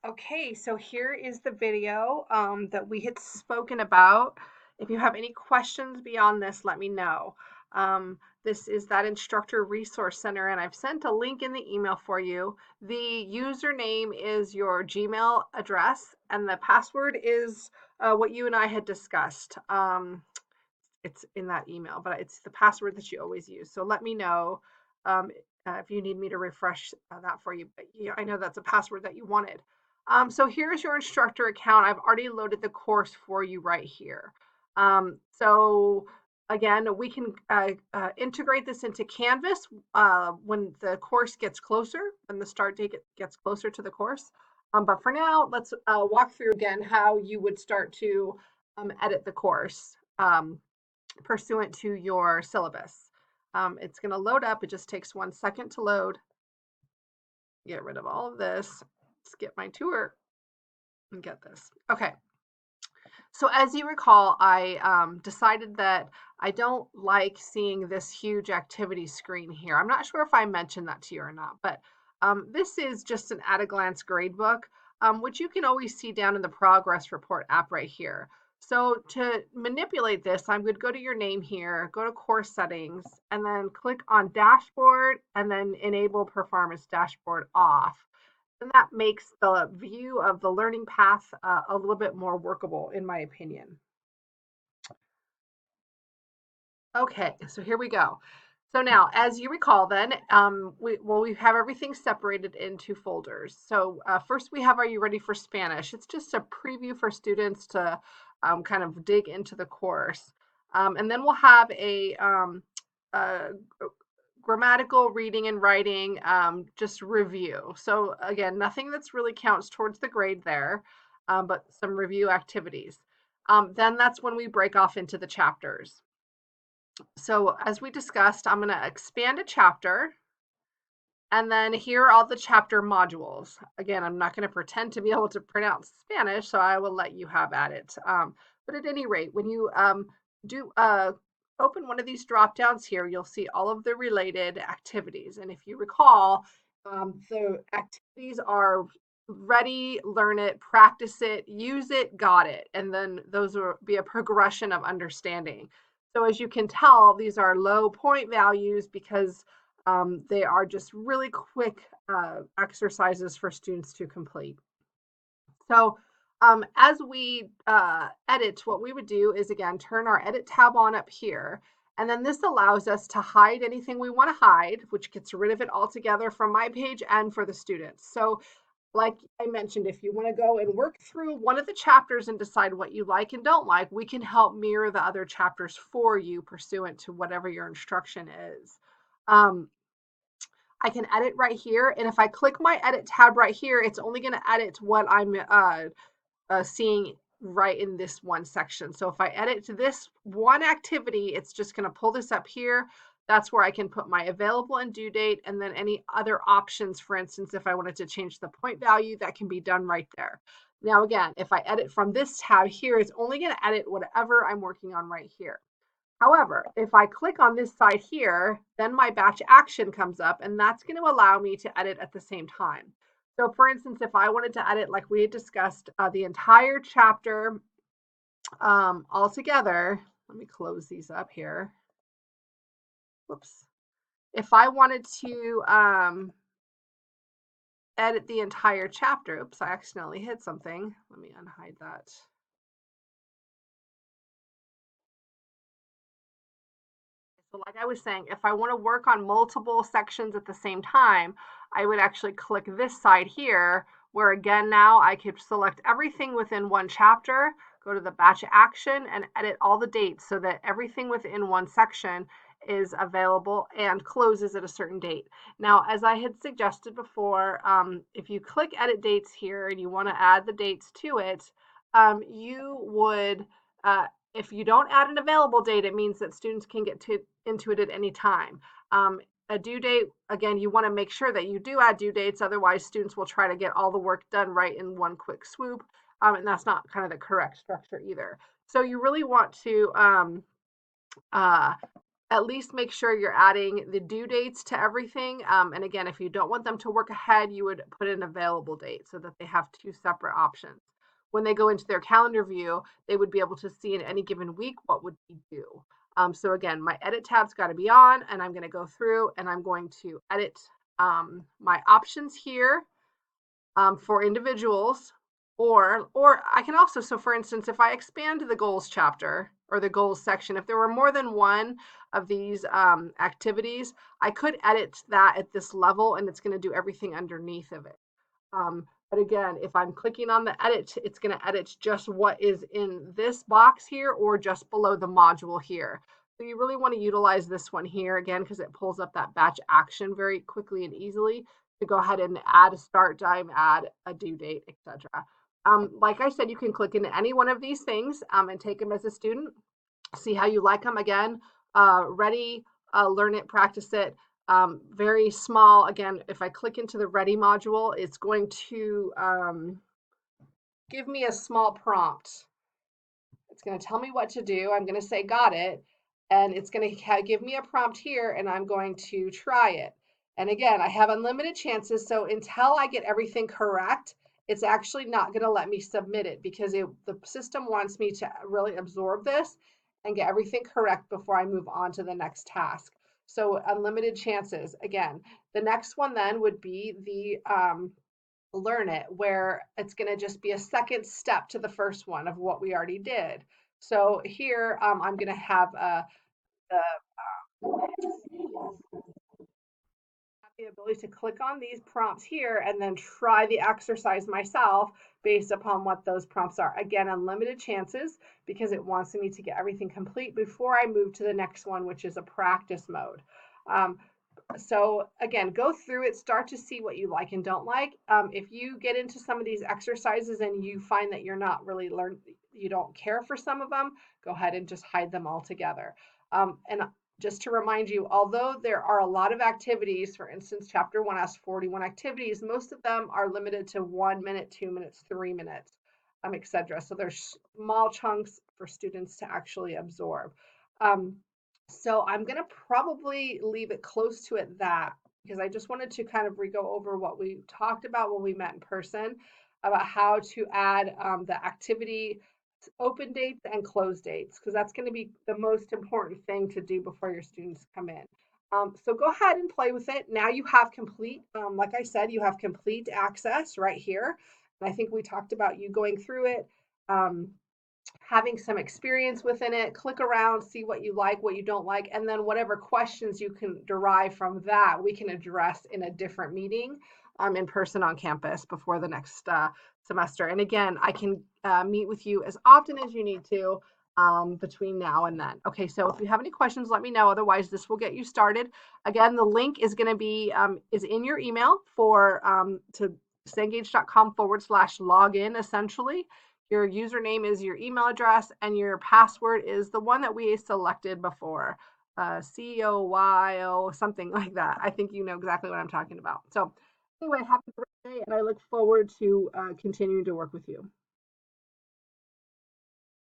Okay, so here is the video that we had spoken about. If you have any questions beyond this, let me know. This is that Instructor Resource Center, and I've sent a link in the email for you. The username is your Gmail address, and the password is what you and I had discussed. It's in that email, but it's the password that you always use. So let me know um, if you need me to refresh that for you. But yeah, I know that's a password that you wanted. So here's your instructor account. I've already loaded the course for you right here. So again, we can integrate this into Canvas when the course gets closer, when the start date gets closer to the course. But for now, let's walk through again how you would start to edit the course. Pursuant to your syllabus. It's going to load up. It just takes 1 second to load. Get rid of all of this, skip my tour, and get this. Okay. So as you recall, I decided that I don't like seeing this huge activity screen here. I'm not sure if I mentioned that to you or not, but this is just an at-a-glance gradebook, which you can always see down in the progress report app right here. So to manipulate this, I'm going to go to your name here, go to course settings, and then click on dashboard, and then enable performance dashboard off. And that makes the view of the learning path a little bit more workable, in my opinion. Okay, so here we go. So now, as you recall then, we have everything separated into folders. So first we have Are You Ready for Spanish? It's just a preview for students to kind of dig into the course. And then we'll have a grammatical reading and writing, just review. So again, nothing that's really counts towards the grade there, but some review activities. Then that's when we break off into the chapters. So as we discussed, I'm going to expand a chapter, and then here are all the chapter modules. Again, I'm not going to pretend to be able to pronounce Spanish, so I will let you have at it. But at any rate, when you do open one of these drop downs here, you'll see all of the related activities. And if you recall, the activities are ready, learn it, practice it, use it, got it. And then those will be a progression of understanding. So as you can tell, these are low point values because they are just really quick exercises for students to complete. So as we edit, what we would do is, again, turn our edit tab on up here. And then this allows us to hide anything we want to hide, which gets rid of it altogether from my page and for the students. So like I mentioned, if you want to go and work through one of the chapters and decide what you like and don't like, we can help mirror the other chapters for you pursuant to whatever your instruction is. I can edit right here. And if I click my edit tab right here, it's only going to edit what I'm seeing right in this one section. So if I edit to this one activity, it's just going to pull this up here. That's where I can put my available and due date, and then any other options. For instance, if I wanted to change the point value, that can be done right there. Now, again, if I edit from this tab here, it's only going to edit whatever I'm working on right here. However, if I click on this side here, then my batch action comes up, and that's going to allow me to edit at the same time. So for instance, if I wanted to edit, like we had discussed, the entire chapter all together, let me close these up here. Whoops. If I wanted to edit the entire chapter, oops, I accidentally hit something. Let me unhide that. So like I was saying, if I want to work on multiple sections at the same time, I would actually click this side here, where again, now I could select everything within one chapter, go to the batch action, and edit all the dates so that everything within one section is available and closes at a certain date. Now, as I had suggested before, if you click edit dates here and you want to add the dates to it, you would if you don't add an available date, it means that students can get into it at any time. A due date, again, you want to make sure that you do add due dates. Otherwise, students will try to get all the work done right in one quick swoop. And that's not kind of the correct structure either. So you really want to at least make sure you're adding the due dates to everything. And again, if you don't want them to work ahead, you would put an available date so that they have two separate options. When they go into their calendar view, they would be able to see in any given week what would be due. So again, my edit tab's got to be on, and I'm going to go through and I'm going to edit my options here for individuals, or I can also, so for instance, if I expand the goals chapter or the goals section, if there were more than one of these activities, I could edit that at this level and it's going to do everything underneath of it. But again, if I'm clicking on the edit, it's going to edit just what is in this box here or just below the module here. So you really want to utilize this one here again because it pulls up that batch action very quickly and easily to go ahead and add a start time, add a due date, etc. Like I said, you can click into any one of these things and take them as a student, see how you like them. Again, ready, learn it, practice it. Very small. Again, if I click into the ready module, it's going to give me a small prompt. It's going to tell me what to do. I'm going to say got it, and it's going to give me a prompt here, and I'm going to try it. And again, I have unlimited chances, so until I get everything correct, it's actually not going to let me submit it because the system wants me to really absorb this and get everything correct before I move on to the next task. So unlimited chances. Again, the next one then would be the learn it, where it's going to just be a second step to the first one of what we already did. So here I'm going to have the ability to click on these prompts here and then try the exercise myself based upon what those prompts are. Again, unlimited chances because it wants me to get everything complete before I move to the next one, which is a practice mode. So again, go through it, start to see what you like and don't like. If you get into some of these exercises and you find that you're not really you don't care for some of them, go ahead and just hide them all together. And just to remind you, although there are a lot of activities, for instance, chapter 1 has 41 activities, most of them are limited to 1 minute, 2 minutes, 3 minutes, etc. So there's small chunks for students to actually absorb. So I'm going to probably leave it close to it that because I just wanted to kind of re-go over what we talked about when we met in person about how to add the activity open dates and close dates because that's going to be the most important thing to do before your students come in. So go ahead and play with it. Now you have complete, like I said, you have complete access right here. And I think we talked about you going through it. Having some experience within it, click around, see what you like, what you don't like, and then whatever questions you can derive from that, we can address in a different meeting in person on campus before the next semester. And again, I can meet with you as often as you need to between now and then. Okay, so if you have any questions, let me know. Otherwise, this will get you started. Again, the link is going to be is in your email for to cengage.com/login essentially. Your username is your email address, and your password is the one that we selected before, COYO, something like that. I think you know exactly what I'm talking about. So anyway, happy birthday, and I look forward to continuing to work with you.